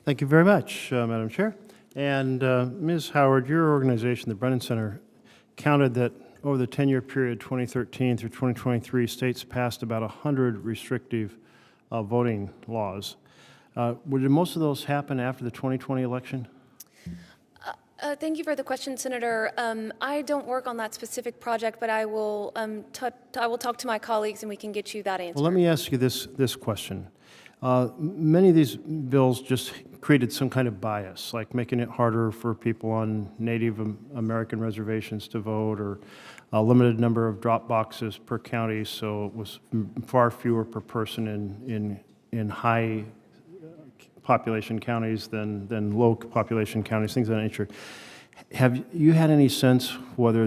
Thank you very much, Madam Chair. And Ms. Howard, your organization, the Brennan Center, counted that over the 10-year period, 2013 through 2023, states passed about 100 restrictive voting laws. Did most of those happen after the 2020 election? Thank you for the question, Senator. I don't work on that specific project, but I will talk to my colleagues and we can get you that answer. Well, let me ask you this question. Many of these bills just created some kind of bias, like making it harder for people on Native American reservations to vote, or a limited number of drop boxes per county, so it was far fewer per person in high population counties than low population counties, things of that nature. Have you had any sense whether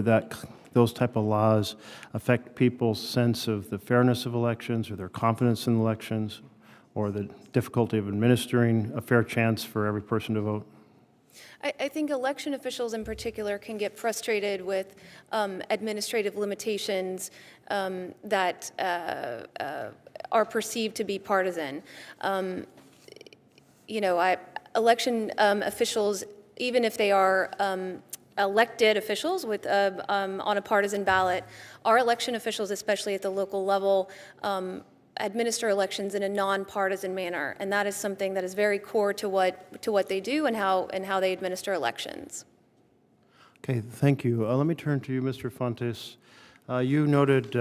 those type of laws affect people's sense of the fairness of elections or their confidence in elections, or the difficulty of administering a fair chance for every person to vote? I think election officials in particular can get frustrated with administrative limitations that are perceived to be partisan. Election officials, even if they are elected officials with on a partisan ballot, our election officials, especially at the local level, administer elections in a nonpartisan manner, and that is something that is very core to what they do and how they administer elections. Okay, thank you. Let me turn to you, Mr. Fontes. You noted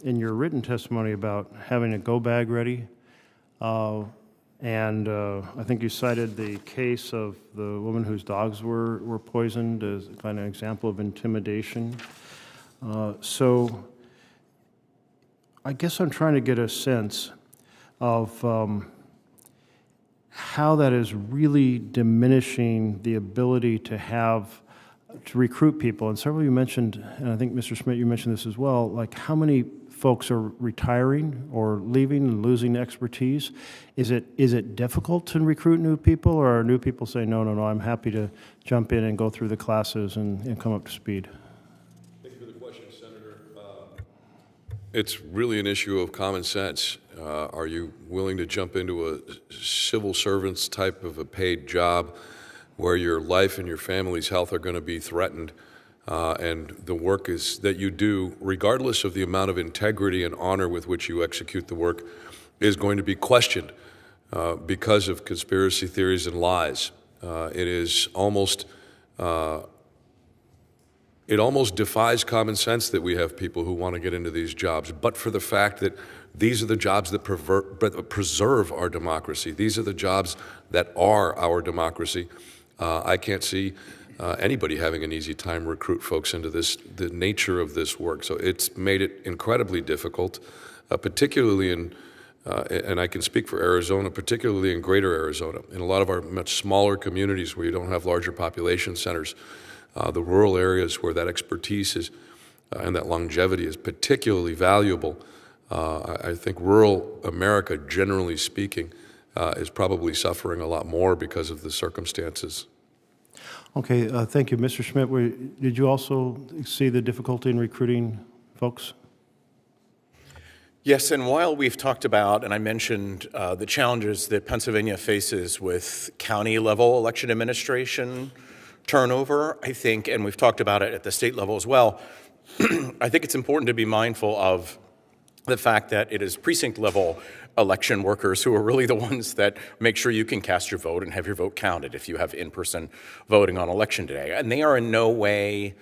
in your written testimony about having a go bag ready, and I think you cited the case of the woman whose dogs were poisoned as kind of an example of intimidation. So I guess I'm trying to get a sense of how that is really diminishing the ability to recruit people. And several of you mentioned, and I think Mr. Schmidt, you mentioned this as well, like how many folks are retiring or leaving and losing expertise. Is it difficult to recruit new people, or are new people saying, no, I'm happy to jump in and go through the classes and come up to speed? It's really an issue of common sense. Are you willing to jump into a civil servant's type of a paid job where your life and your family's health are going to be threatened, and the work that you do, regardless of the amount of integrity and honor with which you execute the work, is going to be questioned because of conspiracy theories and lies? It is almost It almost defies common sense that we have people who want to get into these jobs, but for the fact that these are the jobs that preserve our democracy. These are the jobs that are our democracy. I can't see anybody having an easy time recruit folks into the nature of this work. So it's made it incredibly difficult, particularly and I can speak for Arizona, particularly in greater Arizona. In a lot of our much smaller communities where you don't have larger population centers, the rural areas where that expertise is and that longevity is particularly valuable. I think rural America, generally speaking, is probably suffering a lot more because of the circumstances. Okay, thank you. Mr. Schmidt, did you also see the difficulty in recruiting folks? Yes, and while we've talked about, and I mentioned the challenges that Pennsylvania faces with county-level election administration turnover, I think, and we've talked about it at the state level as well, I think it's important to be mindful of the fact that it is precinct-level election workers who are really the ones that make sure you can cast your vote and have your vote counted if you have in-person voting on election day. And they are in no way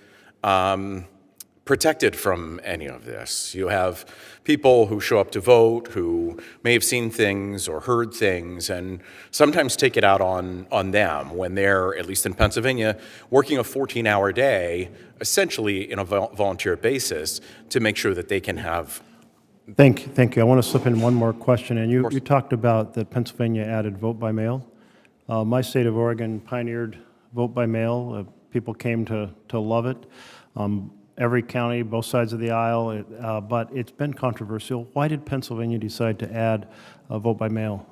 protected from any of this. You have people who show up to vote who may have seen things or heard things and sometimes take it out on them when they're, at least in Pennsylvania, working a 14-hour day, essentially in a volunteer basis, to make sure that they can have. Thank you. I want to slip in one more question. And you talked about that Pennsylvania added vote by mail. My state of Oregon pioneered vote by mail. People came to love it. Every county, both sides of the aisle, but it's been controversial. Why did Pennsylvania decide to add vote by mail?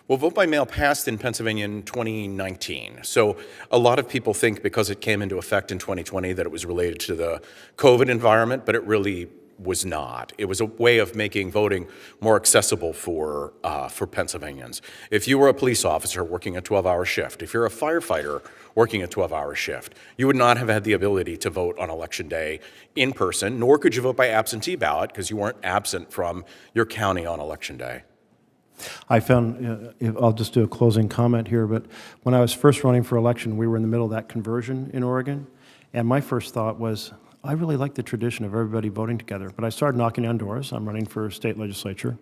Well, vote by mail passed in Pennsylvania in 2019. So a lot of people think because it came into effect in 2020 that it was related to the COVID environment, but it really was not. It was a way of making voting more accessible for Pennsylvanians. If you were a police officer working a 12-hour shift, if you're a firefighter working a 12-hour shift, you would not have had the ability to vote on Election Day in person, nor could you vote by absentee ballot because you weren't absent from your county on Election Day. I found, I'll just do a closing comment here, but when I was first running for election, we were in the middle of that conversion in Oregon, and my first thought was, I really like the tradition of everybody voting together. But I started knocking on doors. I'm running for state legislature.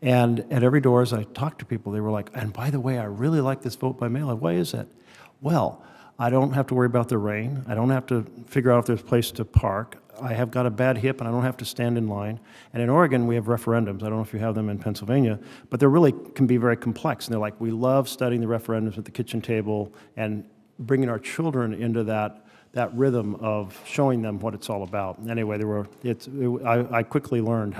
And at every door, as I talked to people, they were like, and by the way, I really like this vote by mail. Why is that? Well, I don't have to worry about the rain. I don't have to figure out if there's a place to park. I have got a bad hip and I don't have to stand in line. And in Oregon, we have referendums. I don't know if you have them in Pennsylvania, but they really can be very complex. And they're like, we love studying the referendums at the kitchen table and bringing our children into that rhythm of showing them what it's all about. Anyway, I quickly learned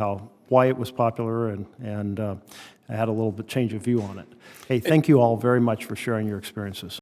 why it was popular, and I had a little bit change of view on it. Hey, thank you all very much for sharing your experiences.